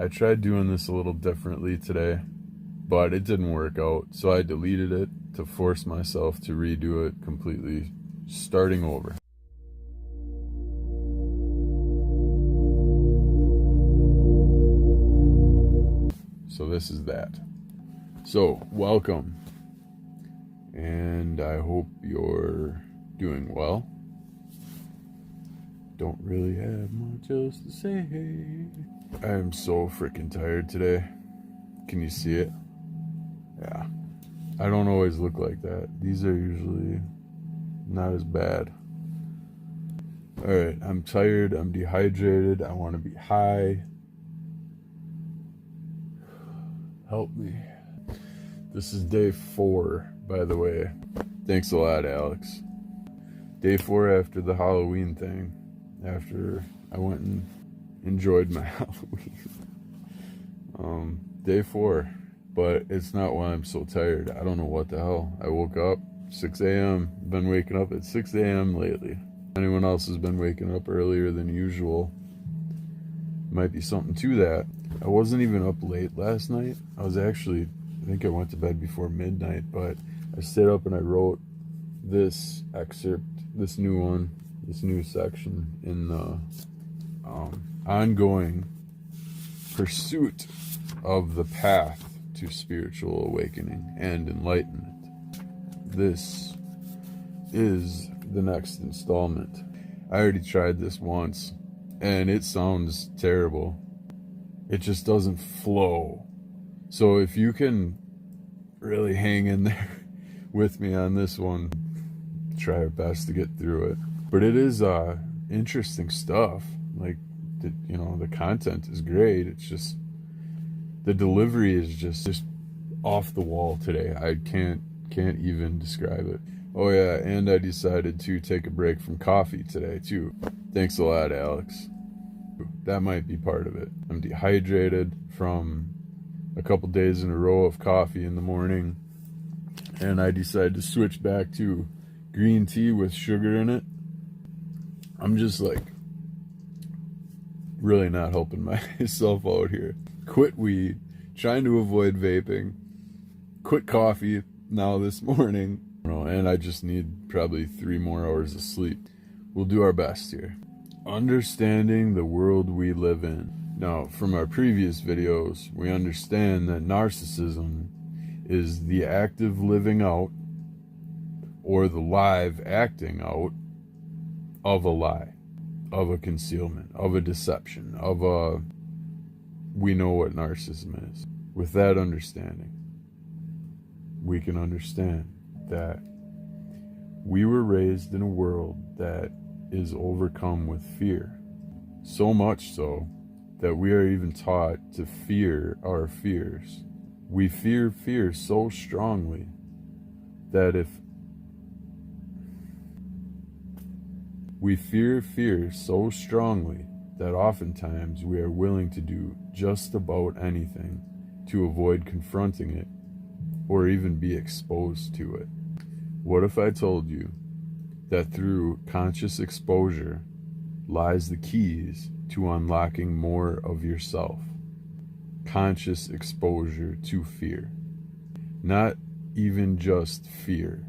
I tried doing this a little differently today, but it didn't work out, so I deleted it to force myself to redo it completely, starting over. So this is that. So, welcome. And I hope you're doing well. Don't really have much else to say. I'm so freaking tired today. Can you see it? Yeah. I don't always look like that. These are usually not as bad. Alright, I'm tired. I'm dehydrated. I want to be high. Help me. This is day 4, by the way. Thanks a lot, Alex. Day 4 after the Halloween thing. After I went and enjoyed my Halloween. Day 4. But it's not why I'm so tired. I don't know what the hell. I woke up 6 a.m. Been waking up at 6 a.m. lately. Anyone else has been waking up earlier than usual. Might be something to that. I wasn't even up late last night. I think I went to bed before midnight, but I stayed up and I wrote this excerpt, this new section in the ongoing pursuit of the path to spiritual awakening and enlightenment. This is the next installment. I already tried this once, and it sounds terrible. It just doesn't flow. So if you can really hang in there with me on this one, try our best to get through it. But it is interesting stuff. Like, the content is great. It's just the delivery is just off the wall today. I can't even describe it. Oh yeah, and I decided to take a break from coffee today too. Thanks a lot, Alex. That might be part of it. I'm dehydrated from a couple days in a row of coffee in the morning, and I decided to switch back to green tea with sugar in it. I'm just like really not helping myself out here. Quit weed, trying to avoid vaping, quit coffee now this morning, and I just need probably 3 more hours of sleep. We'll do our best here. Understanding the world we live in. Now, from our previous videos, we understand that narcissism is the active living out, or the live acting out, of a lie, of a concealment, of a deception, we know what narcissism is. With that understanding, we can understand that we were raised in a world that is overcome with fear. So much so that we are even taught to fear our fears. We fear fear so strongly that oftentimes we are willing to do just about anything to avoid confronting it or even be exposed to it. What if I told you that through conscious exposure lies the keys to unlocking more of yourself? Conscious exposure to fear. Not even just fear.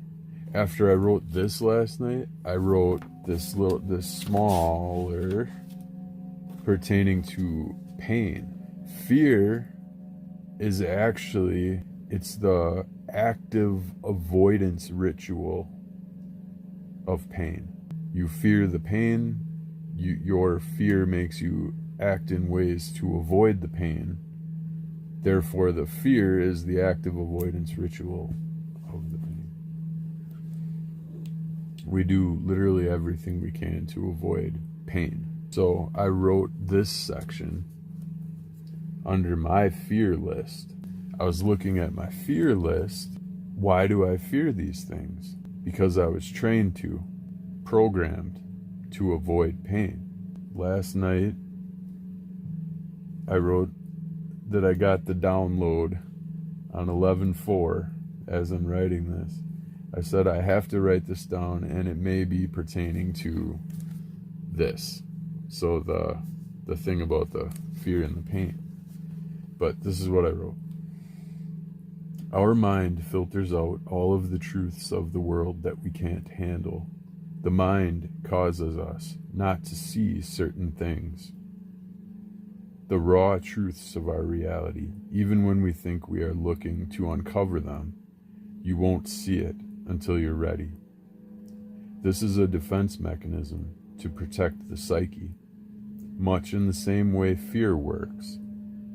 After I wrote this last night, I wrote this smaller, pertaining to pain. Fear is actually, it's the active avoidance ritual of pain. You fear the pain, your fear makes you act in ways to avoid the pain. Therefore, the fear is the active avoidance ritual of the pain. We do literally everything we can to avoid pain. So I wrote this section under my fear list. I was looking at my fear list. Why do I fear these things? Because I was trained to, programmed to avoid pain. Last night, I wrote that I got the download on 11/4 as I'm writing this. I said I have to write this down, and it may be pertaining to this. So the thing about the fear and the pain. but this is what I wrote. Our mind filters out all of the truths of the world that we can't handle. The mind causes us not to see certain things, the raw truths of our reality. Even when we think we are looking to uncover them, you won't see it until you're ready. This is a defense mechanism to protect the psyche, much in the same way fear works.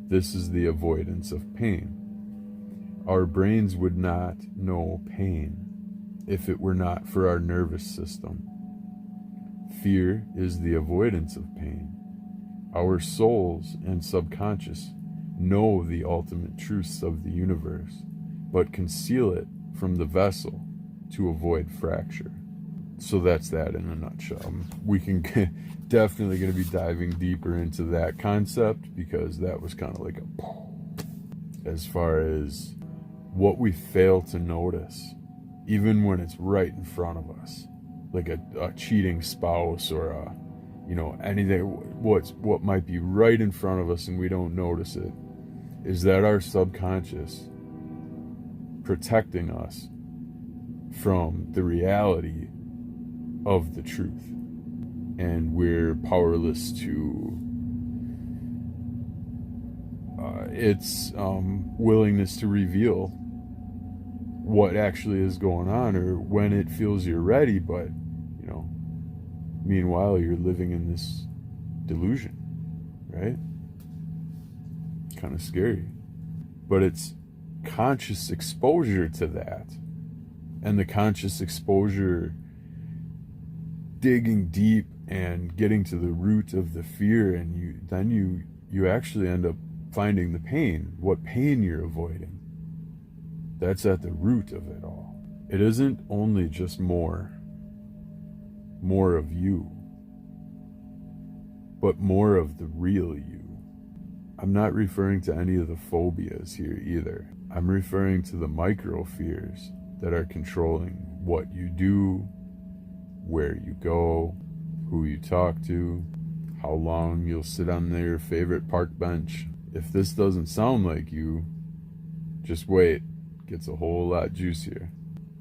This is the avoidance of pain. Our brains would not know pain if it were not for our nervous system. Fear is the avoidance of pain. Our souls and subconscious know the ultimate truths of the universe, but conceal it from the vessel to avoid fracture. So that's that in a nutshell. We can definitely going to be diving deeper into that concept, because that was kind of like as far as what we fail to notice, even when it's right in front of us, like a cheating spouse or anything, what might be right in front of us and we don't notice it, is that our subconscious protecting us from the reality of the truth, and we're powerless to its willingness to reveal what actually is going on, or when it feels you're ready. But meanwhile you're living in this delusion, right? Kind of scary. But it's conscious exposure to that, and the conscious exposure, digging deep and getting to the root of the fear, and you actually end up finding the pain, what pain you're avoiding. That's at the root of it all. It isn't only just more of you, but more of the real you. I'm not referring to any of the phobias here either. I'm referring to the micro fears that are controlling what you do, where you go, who you talk to, how long you'll sit on your favorite park bench. If this doesn't sound like you, just wait. It gets a whole lot juicier.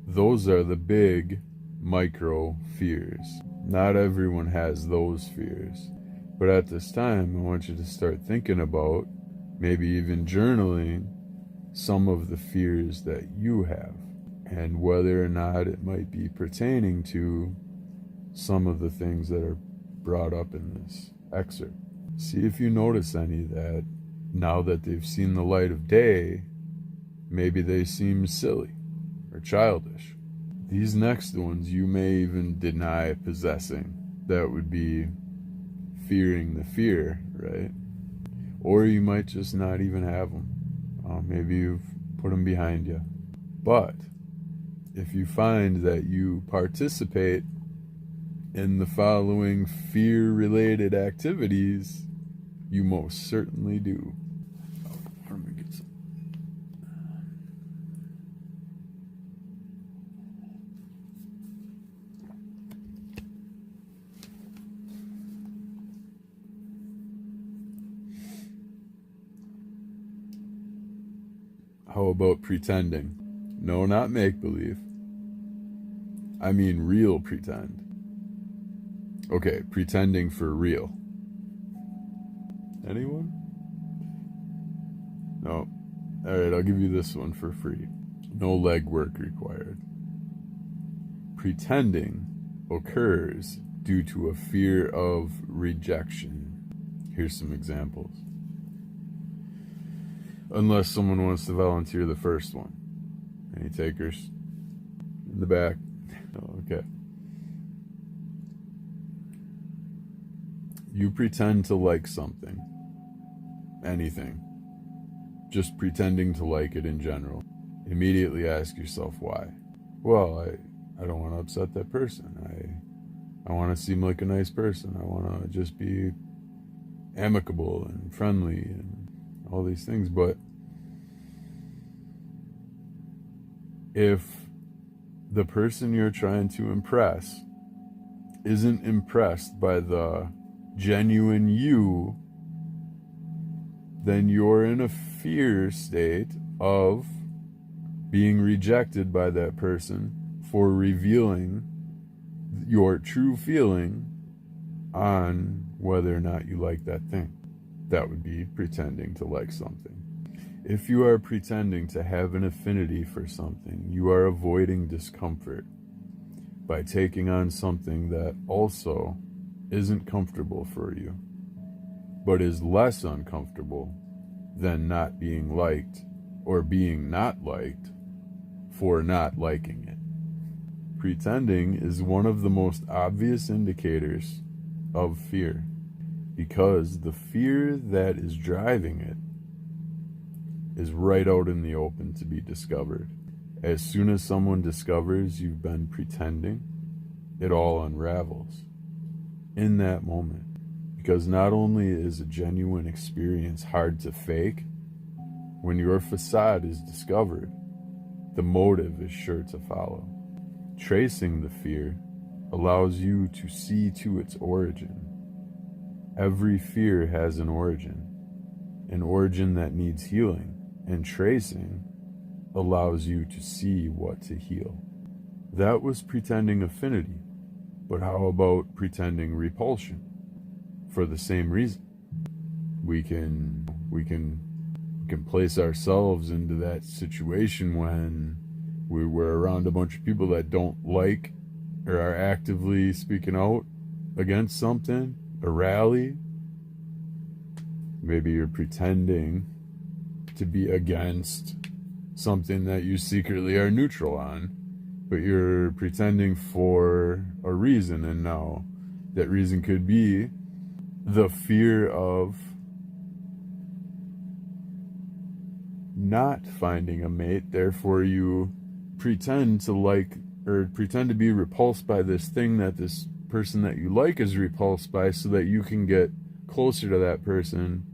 Those are the big micro fears. Not everyone has those fears. But at this time, I want you to start thinking about, maybe even journaling, some of the fears that you have, and whether or not it might be pertaining to some of the things that are brought up in this excerpt. See if you notice any that, now that they've seen the light of day, maybe they seem silly or childish. These next ones you may even deny possessing. That would be fearing the fear, right? Or you might just not even have them. Maybe you've put them behind you. But if you find that you participate in the following fear-related activities, you most certainly do. Let me get some. How about pretending? No, not make-believe. I mean real pretend. Okay, pretending for real. Anyone? No. Alright, I'll give you this one for free. No legwork required. Pretending occurs due to a fear of rejection. Here's some examples. Unless someone wants to volunteer the first one. Any takers? In the back? Oh, okay. You pretend to like something. Anything. Just pretending to like it in general. Immediately ask yourself why. Well, I don't want to upset that person. I want to seem like a nice person. I want to just be amicable and friendly and all these things. But if the person you're trying to impress isn't impressed by the genuine you, then you're in a fear state of being rejected by that person for revealing your true feeling on whether or not you like that thing. That would be pretending to like something. If you are pretending to have an affinity for something, you are avoiding discomfort by taking on something that also isn't comfortable for you, but is less uncomfortable than not being liked or being not liked for not liking it. Pretending is one of the most obvious indicators of fear, because the fear that is driving it is right out in the open to be discovered. As soon as someone discovers you've been pretending, it all unravels in that moment. Because not only is a genuine experience hard to fake, when your facade is discovered, the motive is sure to follow. Tracing the fear allows you to see to its origin. Every fear has an origin that needs healing, and tracing allows you to see what to heal. That was pretending affinity, but how about pretending repulsion? For the same reason. We can place ourselves into that situation when we're around a bunch of people that don't like or are actively speaking out against something, a rally. Maybe you're pretending to be against something that you secretly are neutral on, but you're pretending for a reason, and now that reason could be the fear of not finding a mate. Therefore you pretend to like, or pretend to be repulsed by this thing that this person that you like is repulsed by, so that you can get closer to that person,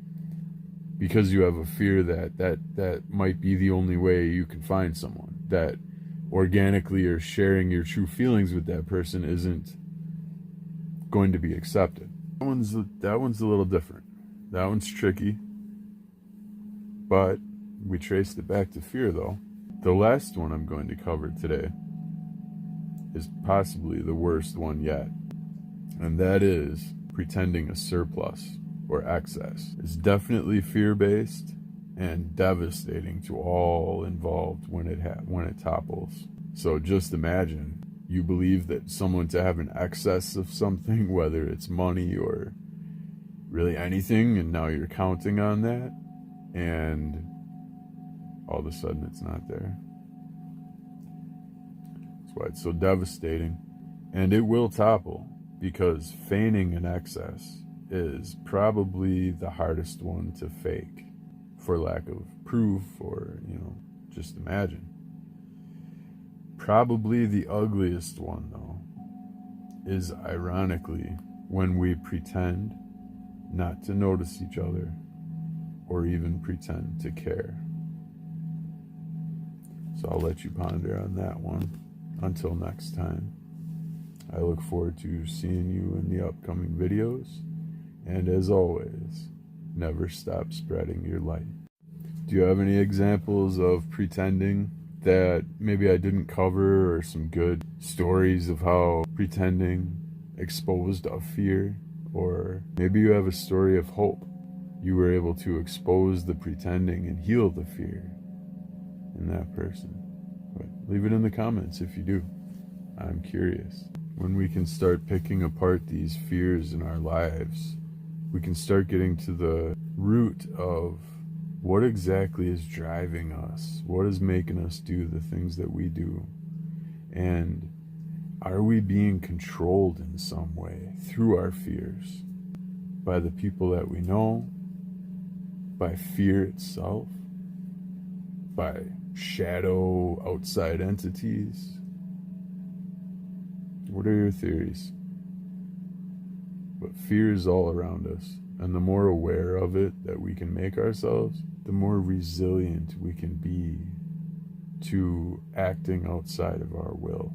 because you have a fear that might be the only way you can find someone, that organically or sharing your true feelings with that person isn't going to be accepted. That one's a little different. That one's tricky, but we traced it back to fear though. The last one I'm going to cover today is possibly the worst one yet, and that is pretending a surplus or excess. It's definitely fear-based and devastating to all involved when it topples. So just imagine you believe that someone to have an excess of something, whether it's money or really anything, and now you're counting on that, and all of a sudden it's not there. That's why it's so devastating. And it will topple, because feigning an excess is probably the hardest one to fake, for lack of proof, or, just imagine. Probably the ugliest one, though, is ironically when we pretend not to notice each other or even pretend to care. So I'll let you ponder on that one. Until next time, I look forward to seeing you in the upcoming videos. And as always, never stop spreading your light. Do you have any examples of pretending that maybe I didn't cover, or some good stories of how pretending exposed a fear? Or maybe you have a story of hope. You were able to expose the pretending and heal the fear in that person. But leave it in the comments if you do. I'm curious. When we can start picking apart these fears in our lives, we can start getting to the root of what exactly is driving us, what is making us do the things that we do, and are we being controlled in some way through our fears, by the people that we know, by fear itself, by shadow outside entities? What are your theories? But fear is all around us, and the more aware of it that we can make ourselves, the more resilient we can be to acting outside of our will.